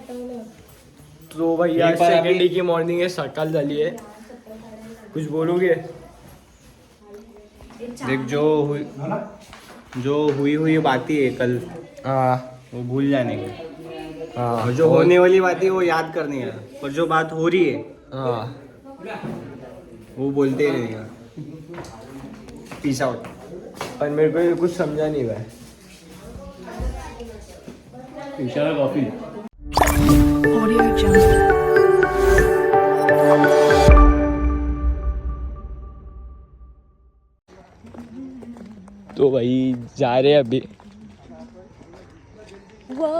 तो भाई आज सेकंड डे की मॉर्निंग है, सकाल झाली है. कुछ बोलोगे? देख जो हुई बातें है कल, वो भूल जाने का. और जो होने वाली बातें वो याद करने का. पर जो बात हो रही है वो बोलते ही नहीं. Peace out. पर मेरे को ये कुछ समझा नहीं भाई. इशारा कॉफी. तो भाई जा रहे हैं अभी. वो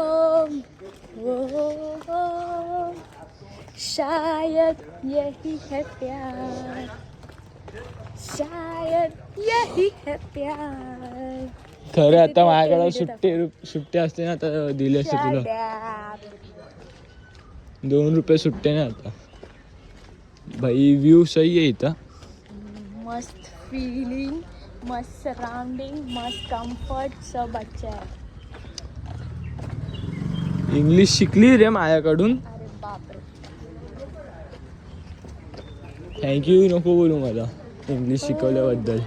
शायद यही है प्यार, शायद यही है प्यार. खरं आता माझ्याकडे सुट्टे असते ना तर दिले असते तुला. 2 रुपये सुट्टे ना आता. भाई व्यू सही आहे इथं. मस्त फीलिंग, मस्त सराउंडिंग, मस्त कम्फर्ट, सब अच्छा है. इंग्लिश शिकली रे माझ्याकडून. अरे बापरे. थँक्यू नको बोलू मला इंग्लिश शिकवल्याबद्दल.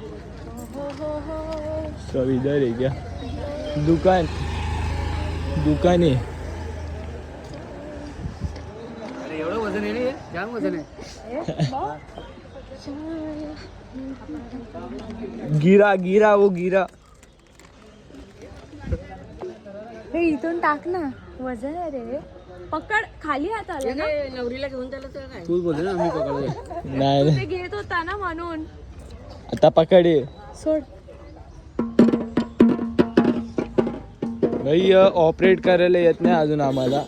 सब इधर आहे क्या? दुकान आहे. अरे एवढं वजन आहे रे, जाम वजन आहे. गिरा वो गिरा. हे इथून टाक ना, वजन आहे रे. पकड, खाली हात आला ना. नवरीला घेऊन त्याला तर काय तू बोलते ना मी पकडतो. नाही ते घेत होता ना म्हणून. आता पकडे. सोड. भाई ऑपरेट करायला येत नाही अजून आम्हाला.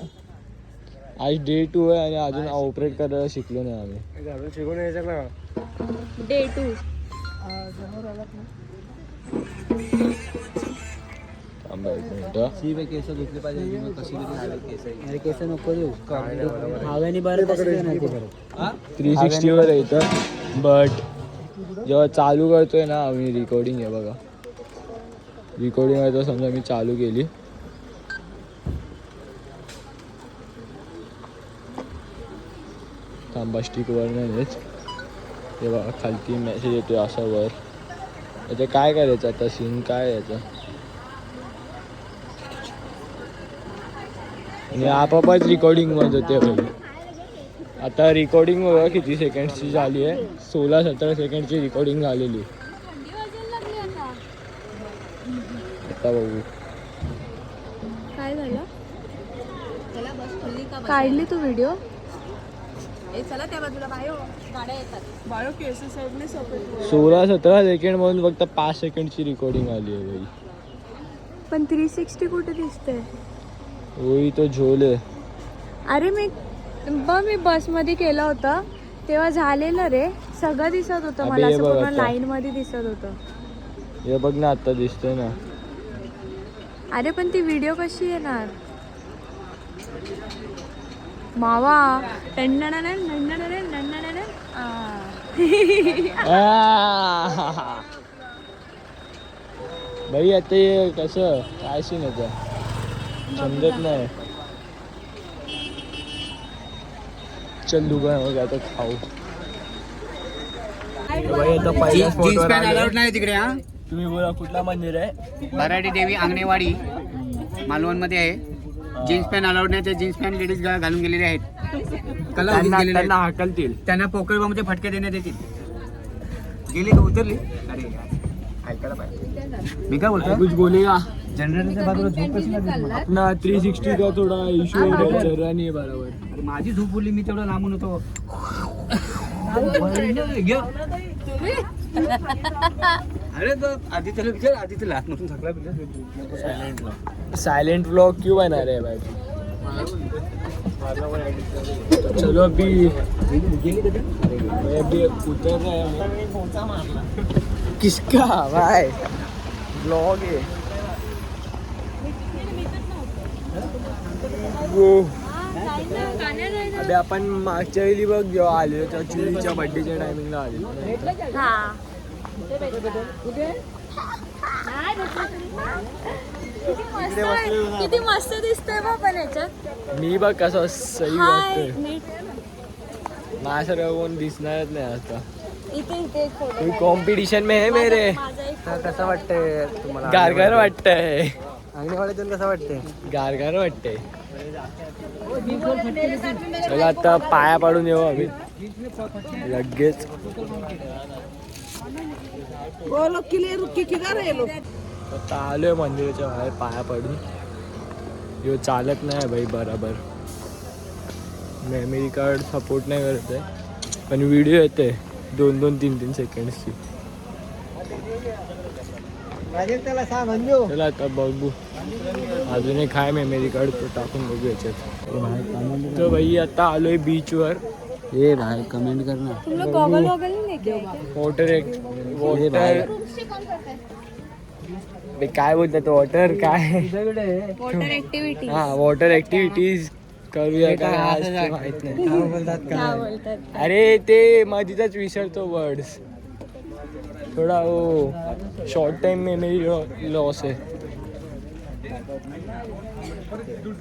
आज डे 2 आहे आणि अजून ऑपरेट करायला शिकलो नाही आम्ही. शिकून यायचं ना. डे 2. केस धुतले पाहिजे. कशी अरे केस नको देऊ. हव्याने बरं कसं नाही ते करत. 360 वर आहे इथं. बट जेव्हा चालू करतोय ना आम्ही रिकॉर्डिंग आहे बघा. रिकॉर्डिंग आहे तर समजा मी चालू केली. थांबा स्टिक वर नाहीच. ते बघा खालती मेसेज येतोय असा वर. याचं काय करायचं आता? सीन काय याचं? आणि आपापच रिकॉर्डिंग मध्ये होते भाई. आता रिकॉर्डिंग बघा किती सेकंडची झाली आहे. 16-17 सेकंडची रिकॉर्डिंग झालेली. आता बघू काय झालं. काढली तू व्हिडिओ? चला त्या बाजूला बायो गाड्या येतात. बायो केस साईडने सफेद. 16-17 सेकंड म्हणून फक्त 5 सेकंडची रिकॉर्डिंग आली आहे भाई. पण 360 कुठे दिसते? वही तो झोल आहे. अरे मी बस मध्ये केलं होतं तेव्हा झालेलं रे. सगळं दिसत होतं मला. असं पूर्ण लाईन मध्ये दिसत होतं. हे बघ ना आता दिसतंय ना. अरे पण ती व्हिडिओ कशी येणार मावा? भाई आता हे कसं काय सीन येतं समजत नाही. चल दुकान आता खाऊ. भाई आता पहिल्या जीन्स पॅन्ट अलाउड नाही तिकडे. हा तुम्ही बोला कुठला मंदिर आहे? भराडी देवी अंगणेवाडी मालवण मध्ये आहे. जीन्स पॅन्ट अलाउड नाही. ते जीन्स पॅन्ट लेडीज घालून गेलेले आहेत. त्यांना हाकलतील. त्यांना पोकळ बॉम्बचे फटके देण्यात येतील. गेली का उतरली? अरे ऐकायला पाहिजे. मी काय बोलतो कुछ बोलेगा. जनरेटरच्या बाजूला झोप कशी लागली? अपना 360 का थोडा इश्यू चल रहा नहीं है बराबर. अरे माझी झोप बोलली. मी तेवढं लांबून होतो. अरे तो आधी त्याला विचार. आधी त्याला आतमधून थकला. साइलेंट व्लॉग क्यों बना रहे हैं भाई? चलो अभी उतर रहे हैं. किसका भाई व्लॉग है वो? अबे आपण मागच्या वेळी बघ जेव्हा आले तेव्हा चिलीच्या बर्थडेच्या टायमिंगला आले. किती मस्त दिसतोय बा पण याच्यात. मी बघ कसं सही हाय वाटतोय. नीट माझ्यासारखं कोण दिसणारच नाही आता. इथे इथे एक photo काढ. कॉम्पिटिशन में है मेरे. माझा एक तर कसं वाटतंय तुम्हाला? गारगार वाटतंय. अंगणवाडीतून कसं वाटतंय? गारगार वाटतंय. चला आता पाया पाडून येऊ आम्ही लगेच. आता आलोय मंदिराच्या बाहेर पाया पडून. यो चालत नाही भाई बरोबर. मेमरी कार्ड सपोर्ट नाही करत आहे पण व्हिडिओ येते 2-3 सेकंड्सची. त्याला सांग अंजू. चला आता बघू अजून एक आहे मेमरी कार्ड तो टाकून बघू याच्यात. तर भाई आता आलोय बीचवर. ये भाई कमेंट कर ना. तुम लोग गॉगल वॉगल नहीं लेके आए वॉटर काय बोलतात वॉटर काय वॉटर ऍक्टिव्हिटी. हा वॉटर ऍक्टिव्हिटीज करूया का आज ते माहित नाही. काय बोलतात काय बोलतात? अरे ते मधीतच विसरतो वर्ड्स. थोडा वो शॉर्ट टाइम मेमरी लॉस आहे.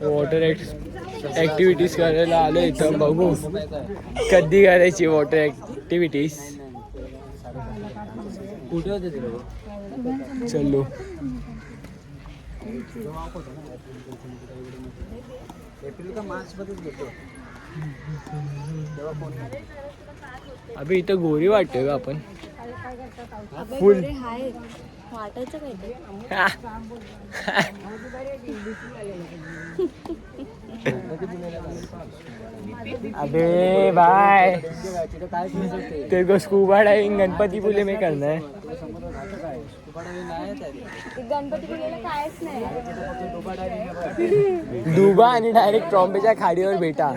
वॉटर ऍक्टिव्हिटीज करायला आलो इथं. बघू कधी करायची वॉटर ऍक्टिव्हिटीज. कुठे होते तुला? चलो एप्रिल का मार्च मध्येच घेतो. अबे इथं गोरी वाटते का आपण. फुल हाय वाटायचं काय ते. अबे बाय तेरे को स्कूबा डाइविंग गणपतीपुले में करना है. गणपतीपुळेला कायच नाही. डुबा आणि डायरेक्ट ट्रॉम्पेच्या खाडीवर भेटा.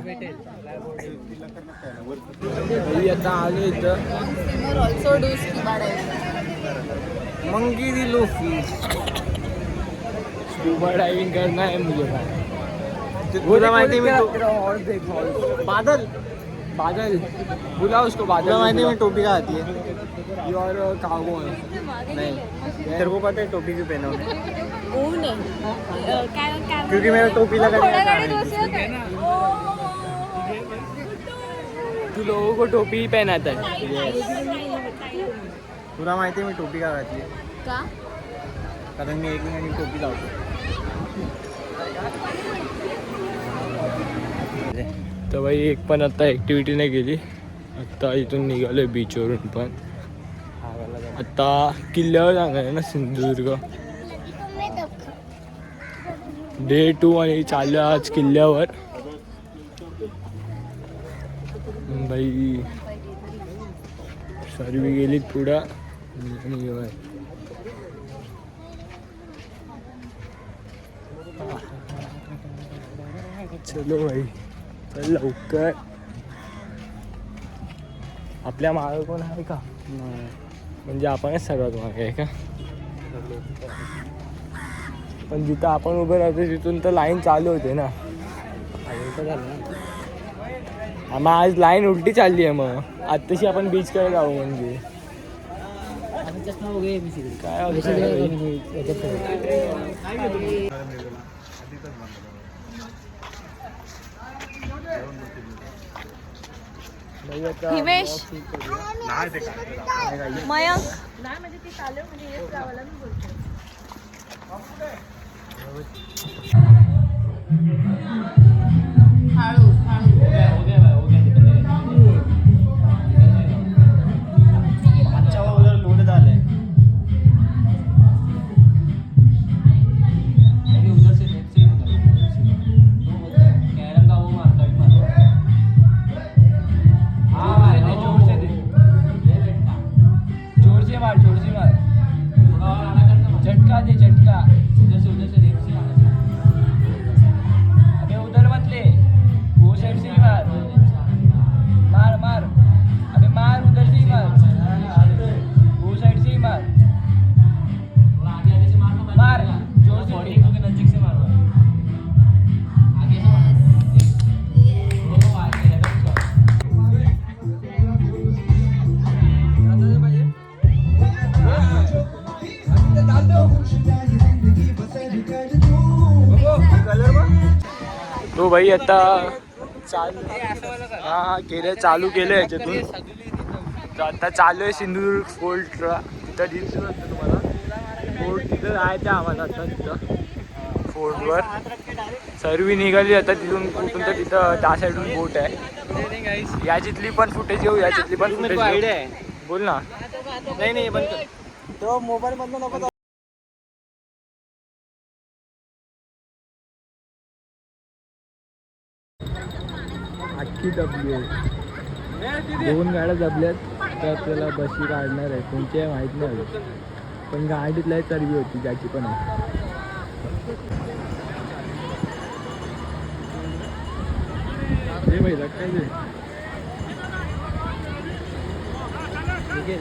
भाई आता आलो इथं. Also do scuba diving. मंगी दिलो फिश. स्कूबा डाइविंग करना है मुझे भाई. तुला माहिती मी बादल बादल बुला उसको. बादल तुला माहिती मी टोपी का आती है? और काउबॉय. नहीं तेरे को पता है टोपी क्यों पहना हूं? ऊन आहे. काय क्योंकि मेरा टोपी लगा थोड्या गाडीत बसूया काय? तू लोगों को टोपी ही पहनाता है. तुला माहिती आहे मी टोपी का घातली? का? कारण मी एकमेकांनी टोपी लावतो. तर भाई एक पण आता ॲक्टिव्हिटी नाही केली. आत्ता इथून निघालोय बीचवरून. पण आता किल्ल्यावर जाणार आहे ना सिंधुदुर्ग. डे 2 आणि चाललं आज किल्ल्यावर. बाई सर्व गेलीत पुढं. चलो भाई चल लवकर. आपल्या मागं कोण आहे का? म्हणजे आपणच सर्वात मागे आहे का? पण जिथं आपण उभं राहतो तिथून तर लाईन चालू होते ना. मग आज लाईन उलटी चालली आहे. मग आत्ताशी आपण बीचकडे जाऊ म्हणजे काय हिमेश मयंक नाही म्हणजे ती चालू म्हणजे हेच गावाला मी बोलतो. झटका दे झटका. उधर से भाई आता चालू केलं याच्यातून. तर आता चालू आहे सिंधुदुर्ग फोर्टला. तिथं दिसलं होतं तुम्हाला फोर्ट, तिथं जायचं आम्हाला आता. तिथं फोर्टवर सर्व निघाली आता तिथून कुठून, तर तिथं त्या साईडून बोट आहे. याच्यातली पण फुटेज घेऊ, याच्यातली पण फुटेज आयडिया आहे. बोल ना. नाही बंद कर तो मोबाईल बंद नको. अख्खी दबली आहे. 2 गाड्या दबल्यात. तर आपल्याला बशी काढणार आहे, कोणची आहे माहीत नाही. पण गाडीतला चरबी होती ज्याची पण आहे. हे भाई काय ते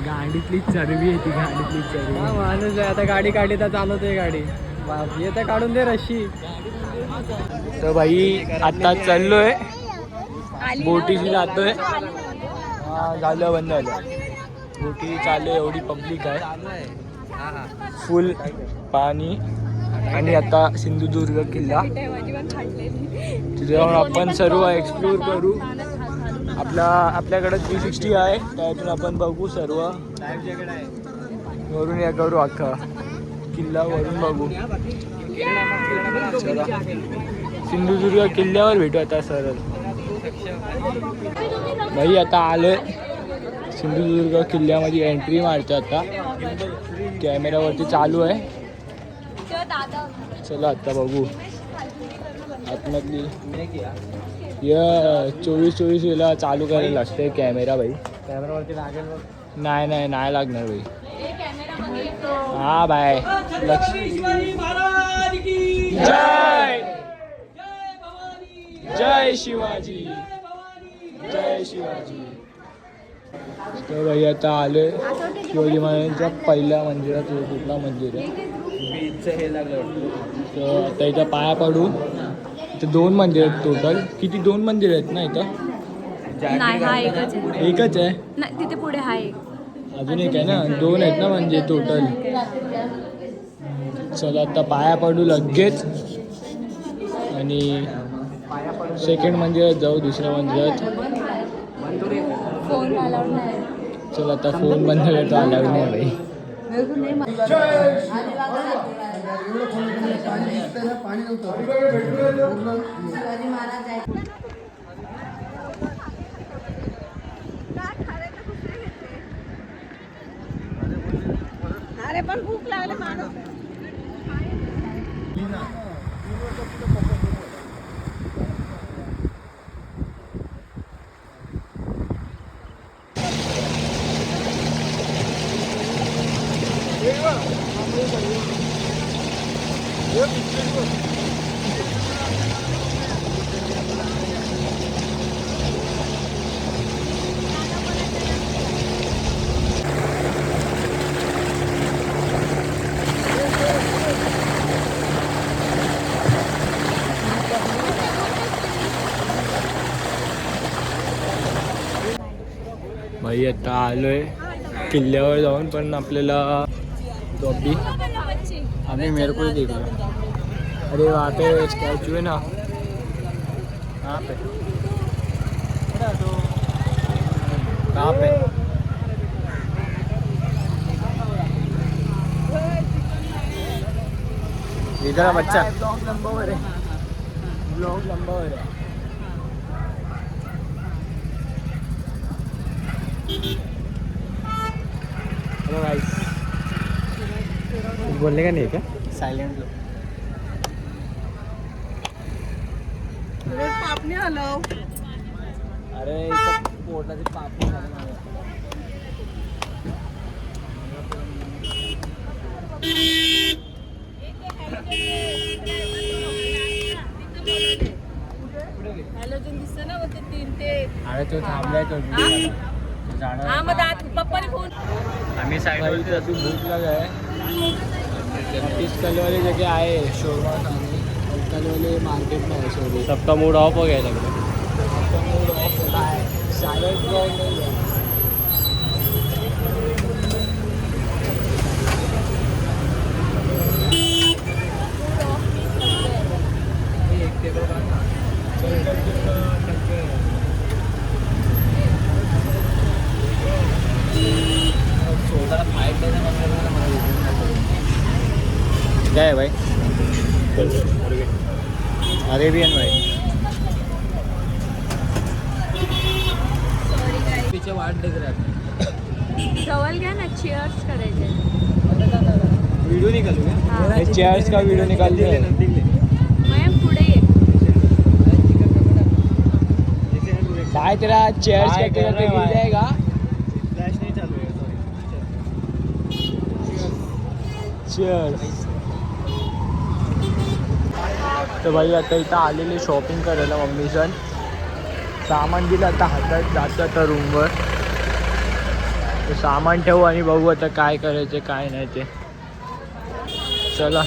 गाडीतली चरबी आहे ती, गाडीतली चरबी. माणूस आता गाडी काढली तर चालवते गाडी. येतं काढून दे रशी. तर भाई आता चाललोय बोटीशी जातोय. झालं बंद झालं. बोटी चालू आहे, एवढी पब्लिक आहे, फुल पाणी. आणि आता सिंधुदुर्ग किल्ला तिथे जाऊन आपण सर्व एक्सप्लोर करू. आपल्याकडे 360 आहे, त्यातून आपण बघू सर्व. वरून या करू, अख्खा किल्ला वरून बघू. चला सिंधुदुर्ग किल्ल्यावर भेटू आता सरळ. भाई आता आलोय सिंधुदुर्ग किल्ल्यामध्ये, एंट्री मारतो आता. कॅमेरावरती चालू आहे. चला आता बघू आतमधली. 24 वेळा चालू करायला लागते कॅमेरा भाई. कॅमेरावरती लागेल? नाही लागणार भाई. हा बाय. जय शिवाजी, जय शिवाजी. तर भाई आता आलोय शिवाजी महाराजांच्या पहिल्या मंदिरात. कुठला मंदिर आहे हे लागलं. तर आता इथं पाया पडू. इथं 2 मंदिर आहेत टोटल. किती 2 मंदिर आहेत ना इथं? नाही, हा एकच आहे. एकच आहे? नाही, तिथे पुढे हा एक. अजून एक आहे ना? 2 आहेत ना म्हणजे टोटल. चला आता पाया पडू लगेच. आणि सेकंड मंदिरात जाऊ, दुसऱ्या मंदिरात. फोन अलाउड नाही. चला आता फोन बंद करतो, अलाउड नाही भाई. अरे पण भूक लागली माणूस. भाई आता आलोय किल्ल्यावर जाऊन, पण आपल्याला टॉपी आम्ही मेरे को देखो. अरे वहाँ पे स्टैचू है ना, कहाँ पे इधर बच्चा. ब्लॉग लंबा हो रहा है. Hello guys. कुछ बोलने का नहीं है क्या? साइलेंट लो. पापणी हलव. अरे इथं पोटाची पापणी झाली. हॅलोजन दिसतं ना होते 3 ते. अरे तो थांबलाय तो हा मग पप्पाने फोन. आम्ही साईडवरती अजून भूक लाग आहे. 30 कलवारी जगह आहे शोरमा खाने. आजकालवाले मार्केट नाही सॉरी सबका मूड ऑफ हो गया लग रहा है. मूड ऑफ होता है सायलेंट ग्राउंड नाही आहे. क्या है भाई? अरेबियन भाई. पीछे वाट देख रहे हैं. जवळ घ्या ना, चिअर्स करायचे. वीडियो निकालू क्या? हाँ. चेयर्स का वीडियो निकाल दिया. मग पुढे ये. भाई तेरा चेयर्स भाई, का तेरा कर रहे गिर भाई. जाएगा. फ्लॅश नाही चालू आहे चेयर्स. तर भाई आता इथं आलेले शॉपिंग करायला मम्मी सण सामान दिलं आता हातात जातं आता रूमवर. तर सामान ठेवू आणि बघू आता काय करायचं काय नाही ते. चला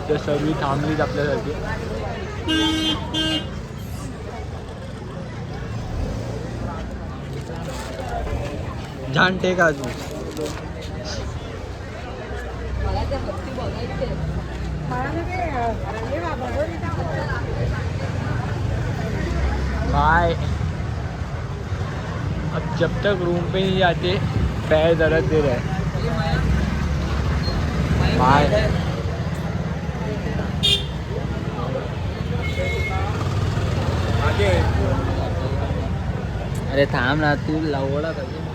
तर सगळी थांबलीच आपल्यासाठी. झान टेक अजून भाई अब जब तक रूम पे नहीं जाते पैर दर्द दे रहे हैं भाई. अरे थांब ना तू लवडा कधी